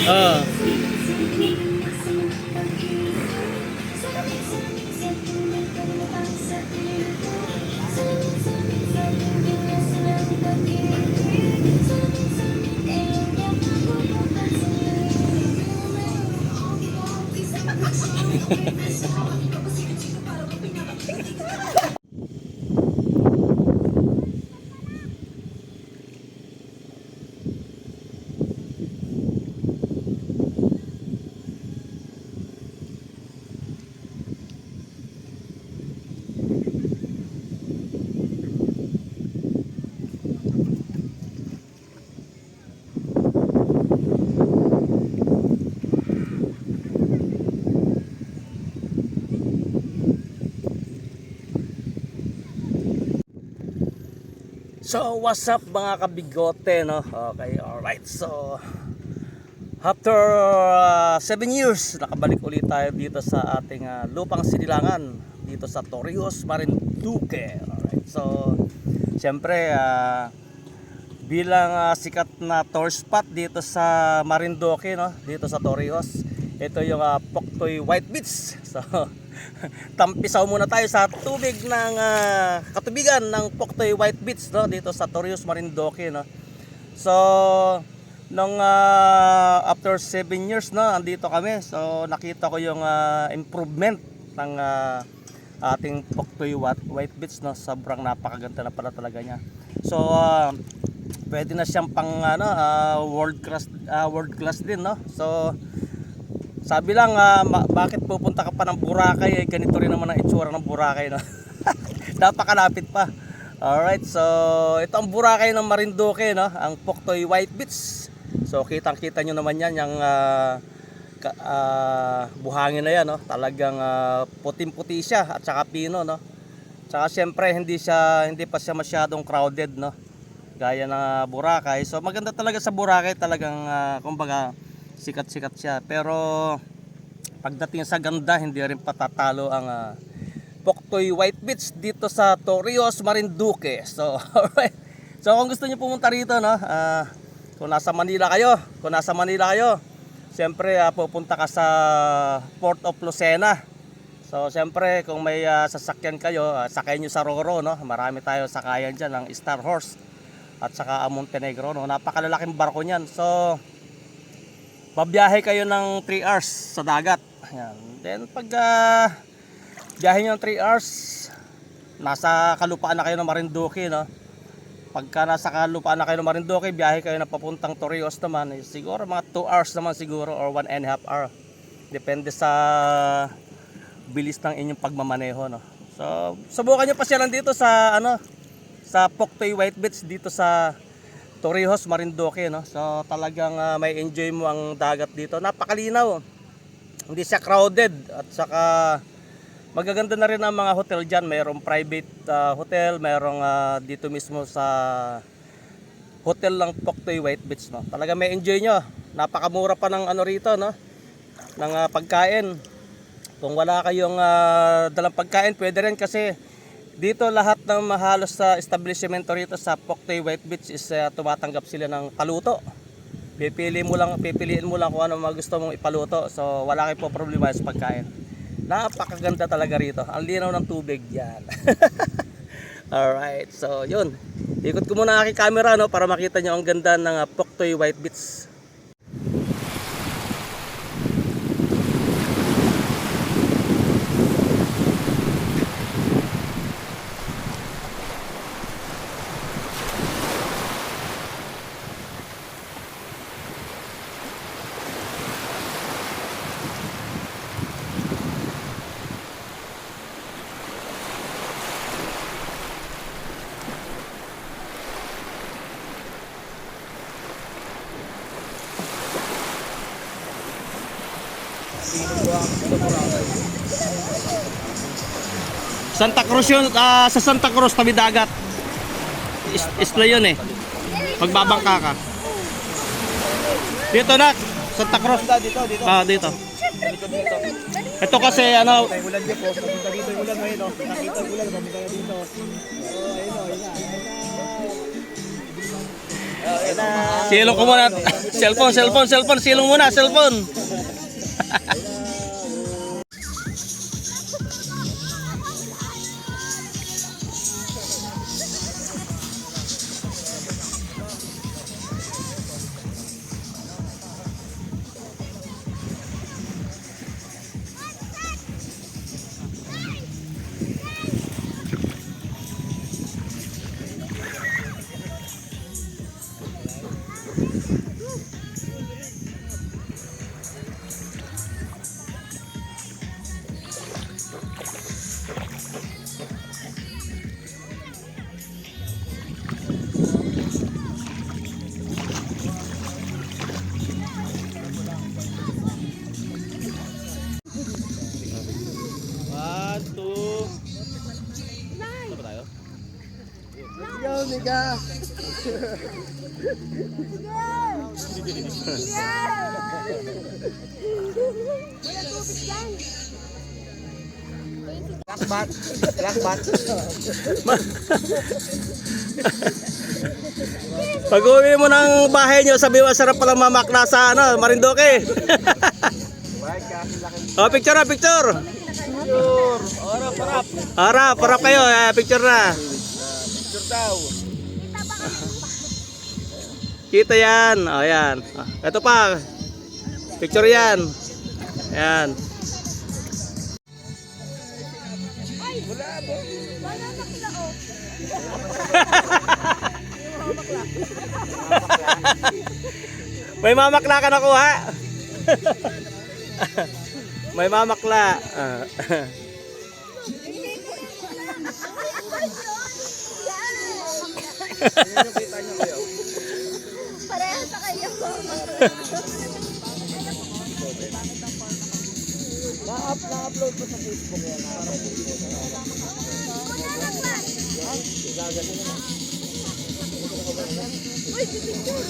Ah. So what's up mga kabigote, no? Okay, alright. So after 7 years, nakabalik ulit tayo dito sa ating lupang sinilangan dito sa Torrijos, Marinduque. Alright. So siyempre bilang sikat na tourist spot dito sa Marinduque, no? Dito sa Torrijos. Ito yung Poktoy White Beach. So tampisaw muna tayo sa tubig ng katubigan ng Poktoy White Beach, no? Dito sa Torrijos, Marinduque, no? So nung after 7 years, no, andito kami. So nakita ko yung improvement ng ating Poktoy White Beach, no? Sobrang napakaganda na pala talaga niya. So pwede na siyang pang world class din, no? So sabi lang, bakit pupunta ka pa ng Boracay, ganito rin naman ang itsura ng Boracay, no? Napakalapit pa. Alright, so ito ang Boracay ng Marinduque, no? Ang Poktoy White Beach. So kitang kita nyo naman yan, yung buhangin na yan, no? Talagang puting-puti siya at saka pino, no? Tsaka syempre hindi pa siya masyadong crowded, no? Gaya ng Boracay. So maganda talaga sa Boracay, talagang kumbaga sikat-sikat siya. Pero pagdating sa ganda, hindi rin patatalo ang Poktoy White Beach dito sa Torrijos, Marinduque. So alright. So kung gusto niyo pumunta rito, no, kung nasa Manila kayo, siyempre pupunta ka sa Port of Lucena. So siyempre kung may sasakyan kayo, sakay niyo sa Roro, no. Marami tayo sakayan diyan ng Star Horse at saka Montenegro, no. Napakalalaking barko niyan. So babiyahe kayo ng 3 hours sa dagat. Ayan. Then pag biyahe nyo ng 3 hours, nasa kalupaan na kayo ng Marinduque, no? Pagka nasa kalupaan na kayo ng Marinduque, biyahe kayo na papuntang Torrijos naman, siguro mga 2 hours naman siguro, or 1.5 hour. Depende sa bilis ng inyong pagmamaneho, no? So subukan nyo pa siya lang dito sa sa Poktoy White Beach dito sa Torrijos, Marinduque, no? So talagang may enjoy mo ang dagat dito. Napakalinaw. Hindi siya crowded at saka magaganda na rin ang mga hotel diyan. Mayroong private hotel, mayroong dito mismo sa hotel ng Poktoy White Beach, no? Talaga may enjoy nyo. Napakamura pa ng rito, no? Ng pagkain. Kung wala kayong dalang pagkain, pwede rin kasi dito lahat ng halos sa establishment rito sa Poktoy White Beach is tumatanggap sila ng paluto. Pipiliin mo lang kung ano mga gusto mong ipaluto. So wala kayong problema sa pagkain. Napakaganda talaga rito. Ang linaw ng tubig yan. Alright, so yun. Ikot ko muna ang aking camera, no, para makita nyo ang ganda ng Poktoy White Beach. Santa Cruz yun, sa Santa Cruz, tabi dagat. Isla yun eh. Magbabangka ka. Dito na, Santa Cruz. Dito. Dito. Ito kasi ano. Ulan niyo po, papunta dito yung ulan, ayun o. Nakita yung ulan, papunta dito. Ayun o, ayun na. Silong ko muna. Cellphone. Silong muna, cellphone. One, two. Saan ba tayo? Yo, nigga. Lakbat. Pag uwi mo ng bahay nyo, sabi mo, sarap palang mamakla sa Marinduque. Oh, picture na, picture. Harap kayo, picture na. Picture daw. Kita yan. Oh, yan. Ito pa. Picture yan. Yan. May mamakla ka nakuha. May mamakla. Parehas sa kayo. Na-upload ko sa Facebook yan. Uy, picture.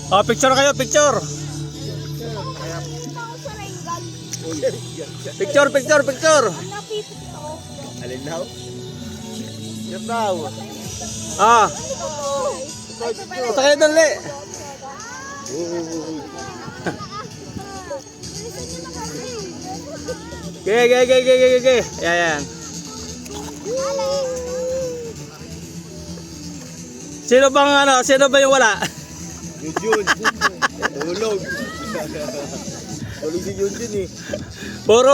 Oh, picture kayo, picture. Picture. Alin daw? Picture daw. Ah. Ito kayo dali. Okay. Yan. Sino ba yung wala? Yun. Tulog. Tulog si Yun eh. Puro,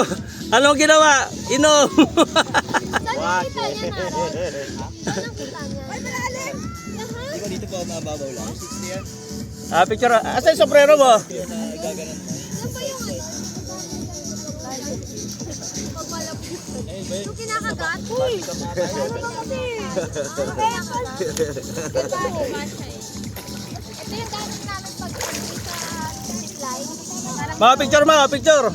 anong ginawa? Inom. Saan kita niya na ron? Saan kita niya? Ay, malalim! Di ba dito pa mababaw lang? 60 yan? Picture. Asa yung sombrero mo? Ano pa yung pag malapit? Yung kinakagat? Uy! Ano ba kasi? Ano kaya ka? Ito yung gamit namin pag sa zipline. Mga picture.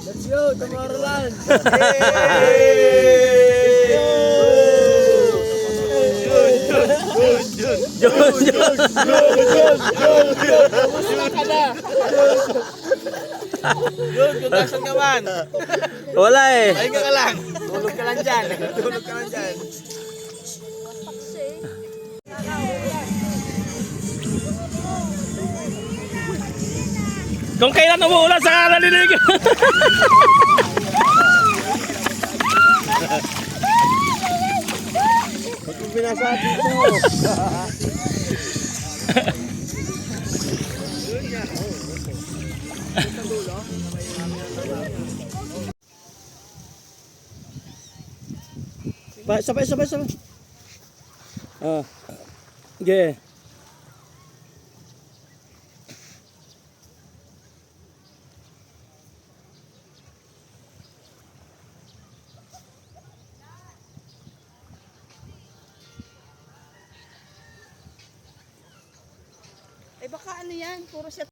Let's go, Tomorrowland! Yun. Yun, kung nasan ka man. Wala eh. Ayun ka lang. Tulog ka lang dyan. Kung kailan umuulan sa nalilig. Ba't yung binasabi mo? Sabay. Ah. Okay. baka ano yan, puro siya.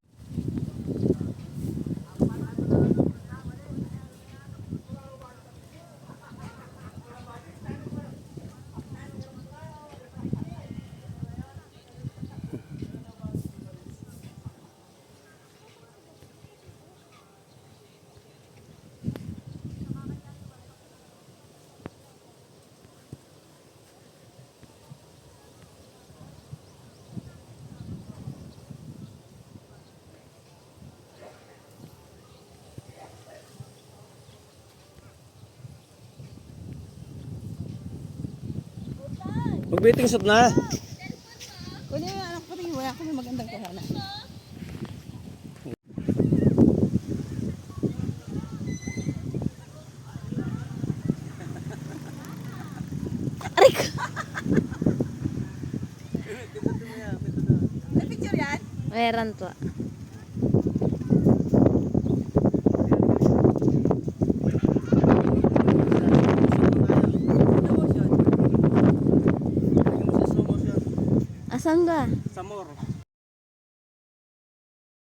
Mag-waiting shot na. Kunin yung anak ko rin, wala ko may magandang kuhana. Aray ko! May picture yan? Meron po. Asan ba? Samor.